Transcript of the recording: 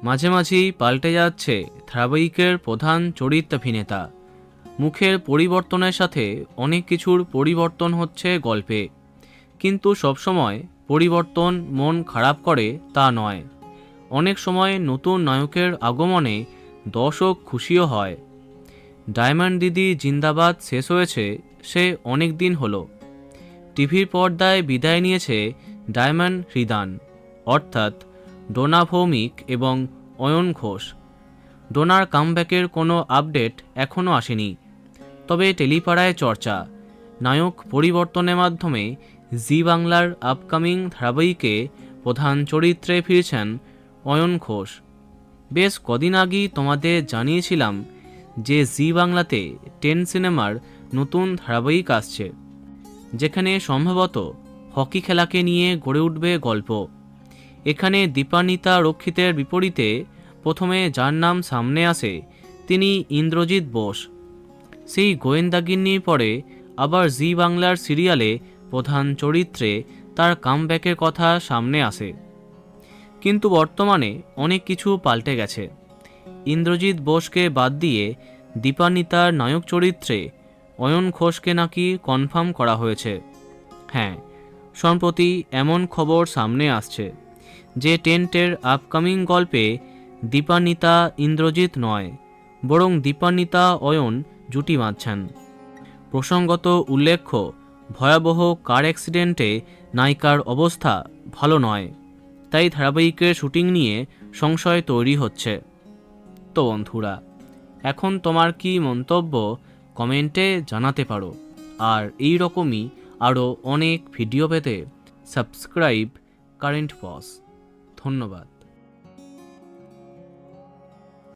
মাঝে মাঝেই পাল্টে যাচ্ছে ধারাবাহিকের প্রধান চরিত্রাভিনেতা। মুখের পরিবর্তনের সাথে অনেক কিছুর পরিবর্তন হচ্ছে গল্পে, কিন্তু সবসময় পরিবর্তন মন খারাপ করে তা নয়। অনেক সময় নতুন নায়কের আগমনে দর্শক খুশিও হয়। ডায়মন্ড দিদি জিন্দাবাদ শেষ হয়েছে সে অনেক দিন হলো। টিভির পর্দায় বিদায় নিয়েছে ডায়মন্ড হৃদান, অর্থাৎ ডোনা ভৌমিক এবং অয়ন ঘোষ। ডোনার কামব্যাকের কোনো আপডেট এখনও আসেনি, তবে টেলিপাড়ায় চর্চা নায়ক পরিবর্তনের মাধ্যমে জি বাংলার আপকামিং ধারাবাহিকে প্রধান চরিত্রে ফিরছেন অয়ন ঘোষ। বেশ কদিন আগেই তোমাদের জানিয়েছিলাম যে জি বাংলাতে 10 সিনেমার নতুন ধারাবাহিক আসছে, যেখানে সম্ভবত হকি খেলাকে নিয়ে গড়ে উঠবে গল্প। এখানে দীপান্বিতা রক্ষিতের বিপরীতে প্রথমে যার নাম সামনে আসে তিনি ইন্দ্রজিৎ বোস। সেই গোয়েন্দাগিন্নির পরে আবার জি বাংলার সিরিয়ালে প্রধান চরিত্রে তার কামব্যাকের কথা সামনে আসে। কিন্তু বর্তমানে অনেক কিছু পাল্টে গেছে। ইন্দ্রজিৎ বোসকে বাদ দিয়ে দীপান্বিতার নায়ক চরিত্রে অয়ন ঘোষকে নাকি কনফার্ম করা হয়েছে। হ্যাঁ, সম্প্রতি এমন খবর সামনে আসছে যে টেন্টের আপকামিং গল্পে দীপান্বিতা ইন্দ্রজিৎ নয়, বরং দীপান্বিতা অয়ন জুটি বাঁধছেন। প্রসঙ্গত উল্লেখ্য, ভয়াবহ কার অ্যাক্সিডেন্টে নায়িকার অবস্থা ভালো নয়, তাই ধারাবাহিকের শুটিং নিয়ে সংশয় তৈরি হচ্ছে। তো বন্ধুরা, এখন তোমার কি মন্তব্য কমেন্টে জানাতে পারো। আর এই রকমই আরও অনেক ভিডিও পেতে সাবস্ক্রাইব কারেন্ট পজ। ধন্যবাদ।